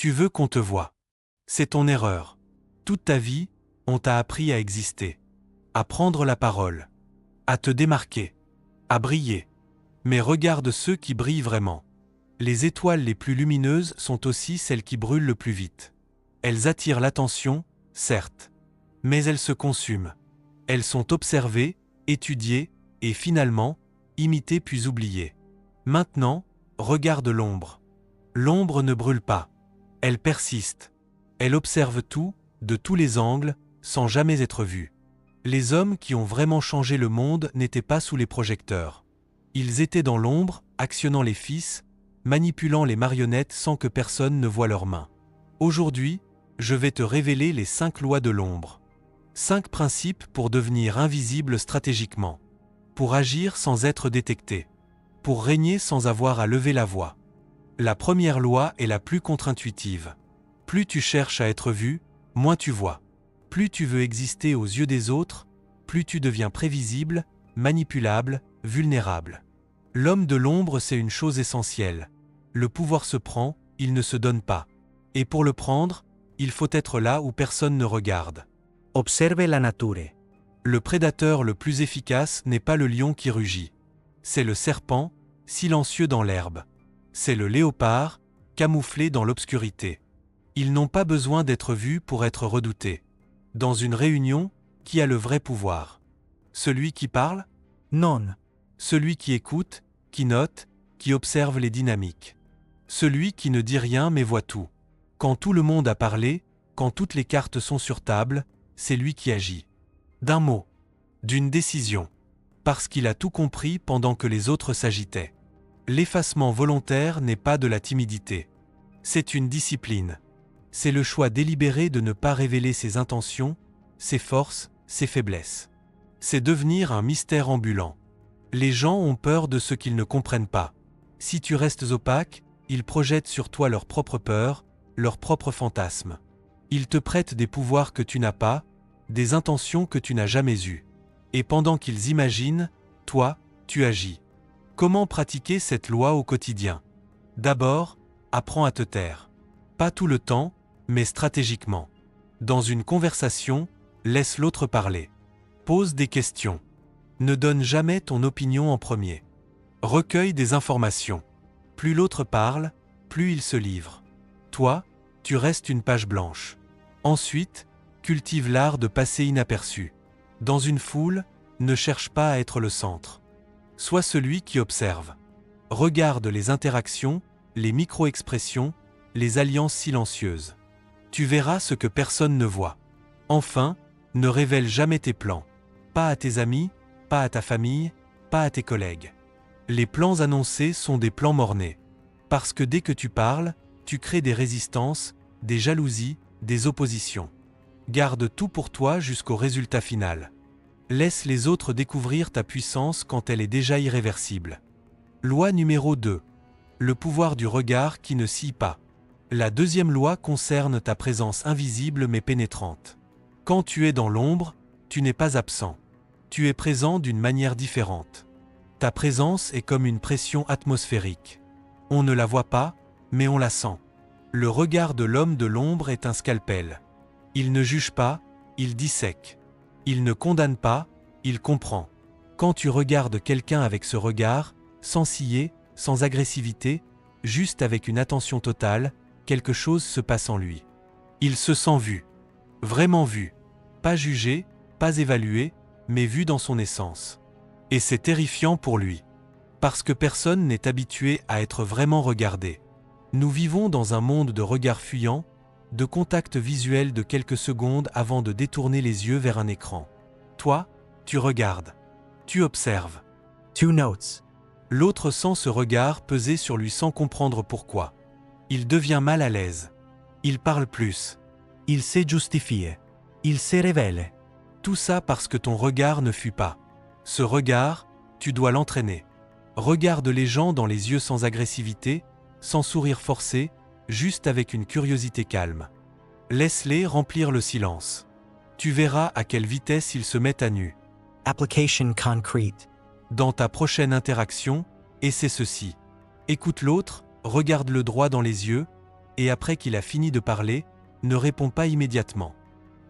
Tu veux qu'on te voie. C'est ton erreur. Toute ta vie, on t'a appris à exister, à prendre la parole, à te démarquer, à briller. Mais regarde ceux qui brillent vraiment. Les étoiles les plus lumineuses sont aussi celles qui brûlent le plus vite. Elles attirent l'attention, certes, mais elles se consument. Elles sont observées, étudiées, et finalement, imitées puis oubliées. Maintenant, regarde l'ombre. L'ombre ne brûle pas. Elle persiste. Elle observe tout, de tous les angles, sans jamais être vue. Les hommes qui ont vraiment changé le monde n'étaient pas sous les projecteurs. Ils étaient dans l'ombre, actionnant les fils, manipulant les marionnettes sans que personne ne voie leurs mains. Aujourd'hui, je vais te révéler les 5 lois de l'ombre. 5 principes pour devenir invisible stratégiquement. Pour agir sans être détecté. Pour régner sans avoir à lever la voix. La première loi est la plus contre-intuitive. Plus tu cherches à être vu, moins tu vois. Plus tu veux exister aux yeux des autres, plus tu deviens prévisible, manipulable, vulnérable. L'homme de l'ombre sait une chose essentielle. Le pouvoir se prend, il ne se donne pas. Et pour le prendre, il faut être là où personne ne regarde. Observe la nature. Le prédateur le plus efficace n'est pas le lion qui rugit. C'est le serpent, silencieux dans l'herbe. C'est le léopard, camouflé dans l'obscurité. Ils n'ont pas besoin d'être vus pour être redoutés. Dans une réunion, qui a le vrai pouvoir? Celui qui parle? Non. Celui qui écoute, qui note, qui observe les dynamiques. Celui qui ne dit rien mais voit tout. Quand tout le monde a parlé, quand toutes les cartes sont sur table, c'est lui qui agit. D'un mot, d'une décision, parce qu'il a tout compris pendant que les autres s'agitaient. L'effacement volontaire n'est pas de la timidité. C'est une discipline. C'est le choix délibéré de ne pas révéler ses intentions, ses forces, ses faiblesses. C'est devenir un mystère ambulant. Les gens ont peur de ce qu'ils ne comprennent pas. Si tu restes opaque, ils projettent sur toi leurs propres peurs, leurs propres fantasmes. Ils te prêtent des pouvoirs que tu n'as pas, des intentions que tu n'as jamais eues. Et pendant qu'ils imaginent, toi, tu agis. Comment pratiquer cette loi au quotidien? D'abord, apprends à te taire. Pas tout le temps, mais stratégiquement. Dans une conversation, laisse l'autre parler. Pose des questions. Ne donne jamais ton opinion en premier. Recueille des informations. Plus l'autre parle, plus il se livre. Toi, tu restes une page blanche. Ensuite, cultive l'art de passer inaperçu. Dans une foule, ne cherche pas à être le centre. Sois celui qui observe. Regarde les interactions, les micro-expressions, les alliances silencieuses. Tu verras ce que personne ne voit. Enfin, ne révèle jamais tes plans. Pas à tes amis, pas à ta famille, pas à tes collègues. Les plans annoncés sont des plans mort-nés. Parce que dès que tu parles, tu crées des résistances, des jalousies, des oppositions. Garde tout pour toi jusqu'au résultat final. Laisse les autres découvrir ta puissance quand elle est déjà irréversible. Loi numéro 2. Le pouvoir du regard qui ne scie pas. La deuxième loi concerne ta présence invisible mais pénétrante. Quand tu es dans l'ombre, tu n'es pas absent. Tu es présent d'une manière différente. Ta présence est comme une pression atmosphérique. On ne la voit pas, mais on la sent. Le regard de l'homme de l'ombre est un scalpel. Il ne juge pas, il dissèque. Il ne condamne pas, il comprend. Quand tu regardes quelqu'un avec ce regard, sans scier, sans agressivité, juste avec une attention totale, quelque chose se passe en lui. Il se sent vu. Vraiment vu. Pas jugé, pas évalué, mais vu dans son essence. Et c'est terrifiant pour lui. Parce que personne n'est habitué à être vraiment regardé. Nous vivons dans un monde de regards fuyants, de contacts visuels de quelques secondes avant de détourner les yeux vers un écran. Toi, tu regardes. Tu observes. Tu notes. L'autre sent ce regard peser sur lui sans comprendre pourquoi. Il devient mal à l'aise. Il parle plus. Il se justifie. Il se révèle. Tout ça parce que ton regard ne fuit pas. Ce regard, tu dois l'entraîner. Regarde les gens dans les yeux sans agressivité, sans sourire forcé, juste avec une curiosité calme. Laisse-les remplir le silence. Tu verras à quelle vitesse ils se mettent à nu. Application concrete. Dans ta prochaine interaction, essaie ceci. Écoute l'autre, regarde-le droit dans les yeux, et après qu'il a fini de parler, ne réponds pas immédiatement.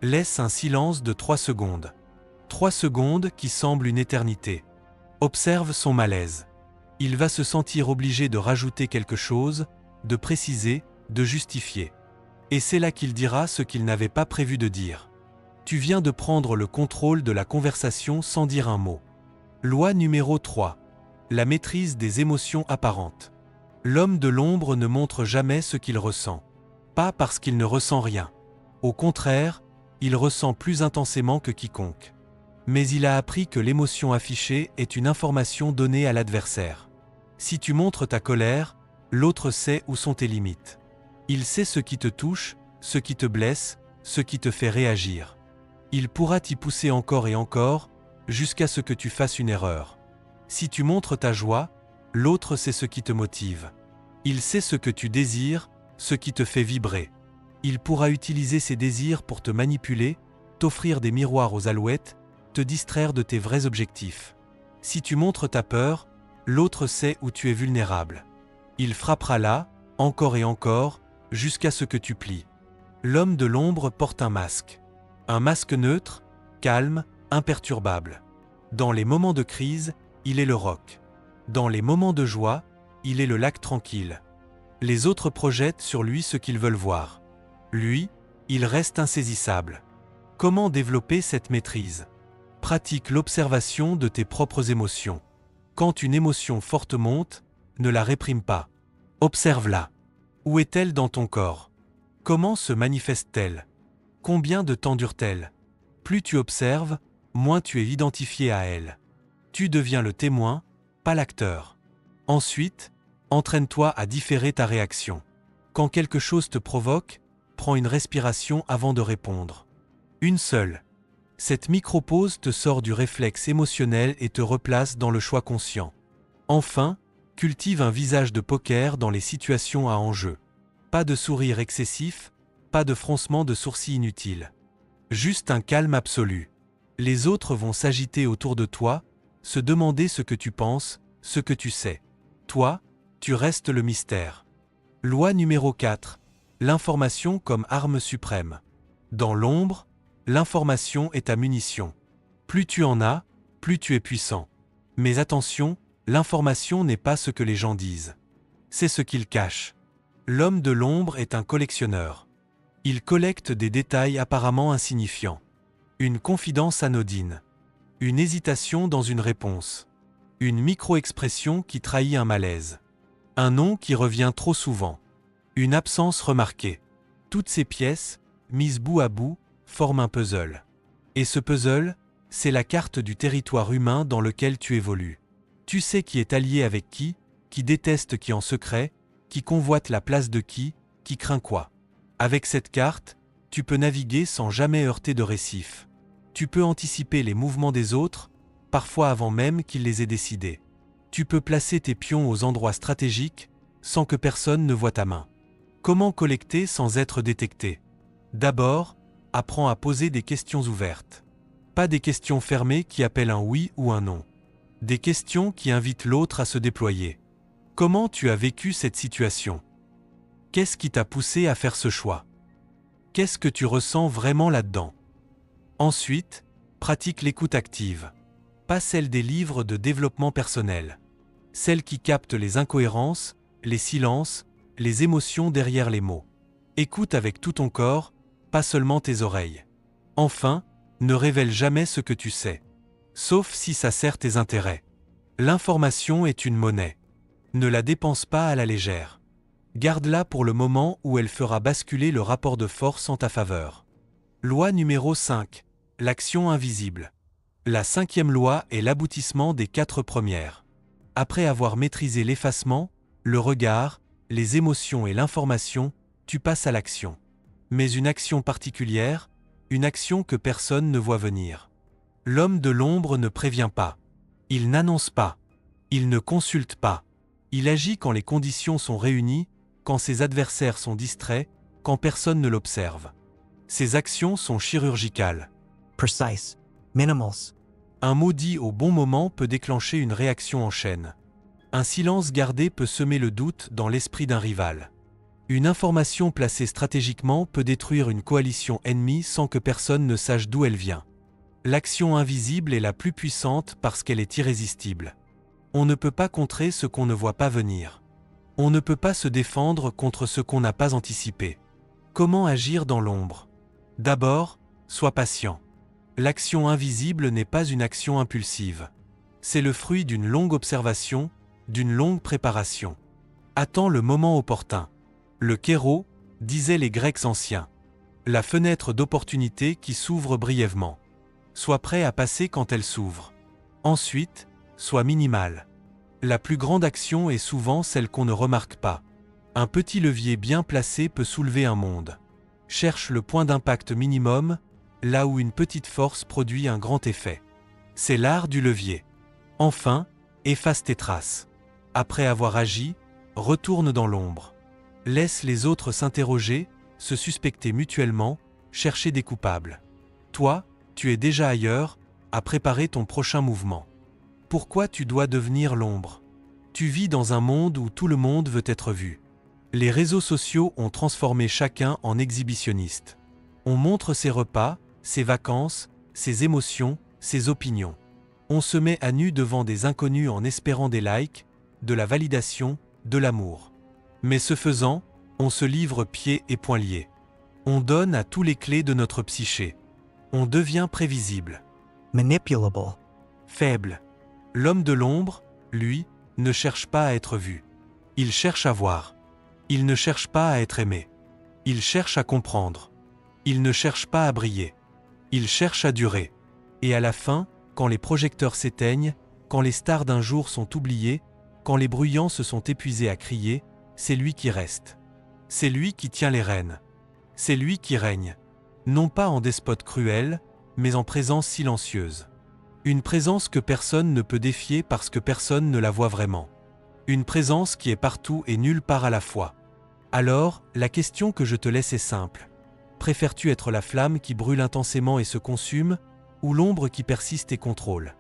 Laisse un silence de 3 secondes. 3 secondes qui semblent une éternité. Observe son malaise. Il va se sentir obligé de rajouter quelque chose, de préciser, de justifier. Et c'est là qu'il dira ce qu'il n'avait pas prévu de dire. Tu viens de prendre le contrôle de la conversation sans dire un mot. Loi numéro 3. La maîtrise des émotions apparentes. L'homme de l'ombre ne montre jamais ce qu'il ressent. Pas parce qu'il ne ressent rien. Au contraire, il ressent plus intensément que quiconque. Mais il a appris que l'émotion affichée est une information donnée à l'adversaire. Si tu montres ta colère, l'autre sait où sont tes limites. Il sait ce qui te touche, ce qui te blesse, ce qui te fait réagir. Il pourra t'y pousser encore et encore, jusqu'à ce que tu fasses une erreur. Si tu montres ta joie, l'autre sait ce qui te motive. Il sait ce que tu désires, ce qui te fait vibrer. Il pourra utiliser ses désirs pour te manipuler, t'offrir des miroirs aux alouettes, te distraire de tes vrais objectifs. Si tu montres ta peur, l'autre sait où tu es vulnérable. Il frappera là, encore et encore, jusqu'à ce que tu plies. L'homme de l'ombre porte un masque. Un masque neutre, calme, imperturbable. Dans les moments de crise, il est le roc. Dans les moments de joie, il est le lac tranquille. Les autres projettent sur lui ce qu'ils veulent voir. Lui, il reste insaisissable. Comment développer cette maîtrise ? Pratique l'observation de tes propres émotions. Quand une émotion forte monte, ne la réprime pas. Observe-la. Où est-elle dans ton corps ? Comment se manifeste-t-elle ? Combien de temps dure-t-elle ? Plus tu observes, moins tu es identifié à elle. Tu deviens le témoin, pas l'acteur. Ensuite, entraîne-toi à différer ta réaction. Quand quelque chose te provoque, prends une respiration avant de répondre. Une seule. Cette micro-pause te sort du réflexe émotionnel et te replace dans le choix conscient. Enfin, cultive un visage de poker dans les situations à enjeu. Pas de sourire excessif, pas de froncement de sourcils inutile. Juste un calme absolu. Les autres vont s'agiter autour de toi, se demander ce que tu penses, ce que tu sais. Toi, tu restes le mystère. Loi numéro 4. L'information comme arme suprême. Dans l'ombre, l'information est ta munition. Plus tu en as, plus tu es puissant. Mais attention, l'information n'est pas ce que les gens disent. C'est ce qu'ils cachent. L'homme de l'ombre est un collectionneur. Il collecte des détails apparemment insignifiants. Une confidence anodine. Une hésitation dans une réponse. Une micro-expression qui trahit un malaise. Un nom qui revient trop souvent. Une absence remarquée. Toutes ces pièces, mises bout à bout, forment un puzzle. Et ce puzzle, c'est la carte du territoire humain dans lequel tu évolues. Tu sais qui est allié avec qui déteste qui en secret, qui convoite la place de qui craint quoi. Avec cette carte, tu peux naviguer sans jamais heurter de récif. Tu peux anticiper les mouvements des autres, parfois avant même qu'ils les aient décidés. Tu peux placer tes pions aux endroits stratégiques, sans que personne ne voie ta main. Comment collecter sans être détecté ? D'abord, apprends à poser des questions ouvertes. Pas des questions fermées qui appellent un oui ou un non. Des questions qui invitent l'autre à se déployer. Comment tu as vécu cette situation ? Qu'est-ce qui t'a poussé à faire ce choix ? Qu'est-ce que tu ressens vraiment là-dedans ? Ensuite, pratique l'écoute active. Pas celle des livres de développement personnel. Celle qui capte les incohérences, les silences, les émotions derrière les mots. Écoute avec tout ton corps, pas seulement tes oreilles. Enfin, ne révèle jamais ce que tu sais. Sauf si ça sert tes intérêts. L'information est une monnaie. Ne la dépense pas à la légère. Garde-la pour le moment où elle fera basculer le rapport de force en ta faveur. Loi numéro 5. L'action invisible. La 5e loi est l'aboutissement des 4 premières. Après avoir maîtrisé l'effacement, le regard, les émotions et l'information, tu passes à l'action. Mais une action particulière, une action que personne ne voit venir. L'homme de l'ombre ne prévient pas. Il n'annonce pas. Il ne consulte pas. Il agit quand les conditions sont réunies, quand ses adversaires sont distraits, quand personne ne l'observe. Ses actions sont chirurgicales. Precise. Minimals. Un mot dit au bon moment peut déclencher une réaction en chaîne. Un silence gardé peut semer le doute dans l'esprit d'un rival. Une information placée stratégiquement peut détruire une coalition ennemie sans que personne ne sache d'où elle vient. L'action invisible est la plus puissante parce qu'elle est irrésistible. On ne peut pas contrer ce qu'on ne voit pas venir. On ne peut pas se défendre contre ce qu'on n'a pas anticipé. Comment agir dans l'ombre? D'abord, sois patient. L'action invisible n'est pas une action impulsive. C'est le fruit d'une longue observation, d'une longue préparation. Attends le moment opportun. Le kéros, disaient les Grecs anciens. La fenêtre d'opportunité qui s'ouvre brièvement. Sois prêt à passer quand elle s'ouvre. Ensuite, sois minimal. La plus grande action est souvent celle qu'on ne remarque pas. Un petit levier bien placé peut soulever un monde. Cherche le point d'impact minimum, là où une petite force produit un grand effet. C'est l'art du levier. Enfin, efface tes traces. Après avoir agi, retourne dans l'ombre. Laisse les autres s'interroger, se suspecter mutuellement, chercher des coupables. Toi, tu es déjà ailleurs, à préparer ton prochain mouvement. Pourquoi tu dois devenir l'ombre? Tu vis dans un monde où tout le monde veut être vu. Les réseaux sociaux ont transformé chacun en exhibitionniste. On montre ses repas, ses vacances, ses émotions, ses opinions. On se met à nu devant des inconnus en espérant des likes, de la validation, de l'amour. Mais ce faisant, on se livre pieds et poings liés. On donne à tous les clés de notre psyché. On devient prévisible. Manipulable. Faible. L'homme de l'ombre, lui, ne cherche pas à être vu. Il cherche à voir. Il ne cherche pas à être aimé. Il cherche à comprendre. Il ne cherche pas à briller. Il cherche à durer. Et à la fin, quand les projecteurs s'éteignent, quand les stars d'un jour sont oubliées, quand les bruyants se sont épuisés à crier, c'est lui qui reste. C'est lui qui tient les rênes. C'est lui qui règne. Non pas en despote cruel, mais en présence silencieuse. Une présence que personne ne peut défier parce que personne ne la voit vraiment. Une présence qui est partout et nulle part à la fois. Alors, la question que je te laisse est simple. Préfères-tu être la flamme qui brûle intensément et se consume, ou l'ombre qui persiste et contrôle?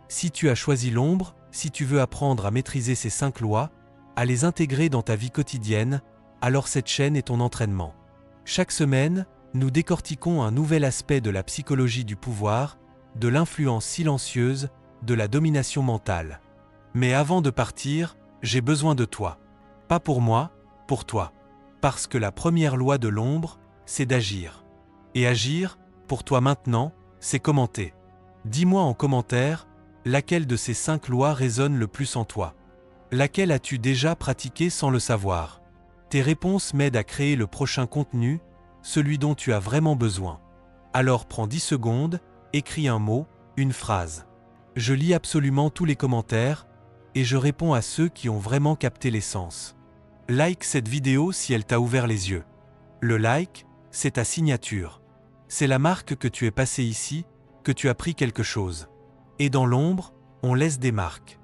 Si tu as choisi l'ombre, si tu veux apprendre à maîtriser ces 5 lois, à les intégrer dans ta vie quotidienne, alors cette chaîne est ton entraînement. Chaque semaine, nous décortiquons un nouvel aspect de la psychologie du pouvoir, de l'influence silencieuse, de la domination mentale. Mais avant de partir, j'ai besoin de toi. Pas pour moi, pour toi. Parce que la première loi de l'ombre, c'est d'agir. Et agir, pour toi maintenant, c'est commenter. Dis-moi en commentaire, laquelle de ces 5 lois résonne le plus en toi? Laquelle as-tu déjà pratiquée sans le savoir? Tes réponses m'aident à créer le prochain contenu, celui dont tu as vraiment besoin. Alors prends 10 secondes, écris un mot, une phrase. Je lis absolument tous les commentaires, et je réponds à ceux qui ont vraiment capté l'essence. Like cette vidéo si elle t'a ouvert les yeux. Le like, c'est ta signature. C'est la marque que tu es passé ici, que tu as pris quelque chose. Et dans l'ombre, on laisse des marques.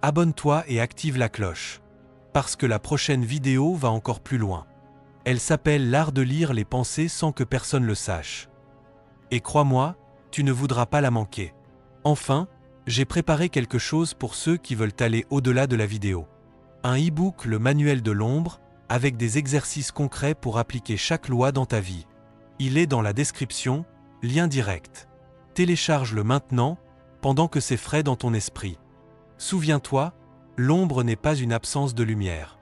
Abonne-toi et active la cloche. Parce que la prochaine vidéo va encore plus loin. Elle s'appelle l'art de lire les pensées sans que personne le sache. Et crois-moi, tu ne voudras pas la manquer. Enfin, j'ai préparé quelque chose pour ceux qui veulent aller au-delà de la vidéo. Un e-book, le manuel de l'ombre, avec des exercices concrets pour appliquer chaque loi dans ta vie. Il est dans la description, lien direct. Télécharge-le maintenant, pendant que c'est frais dans ton esprit. Souviens-toi, l'ombre n'est pas une absence de lumière.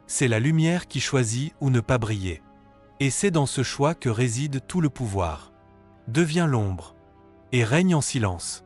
C'est la lumière qui choisit ou ne pas briller. Et c'est dans ce choix que réside tout le pouvoir. Deviens l'ombre. Et règne en silence.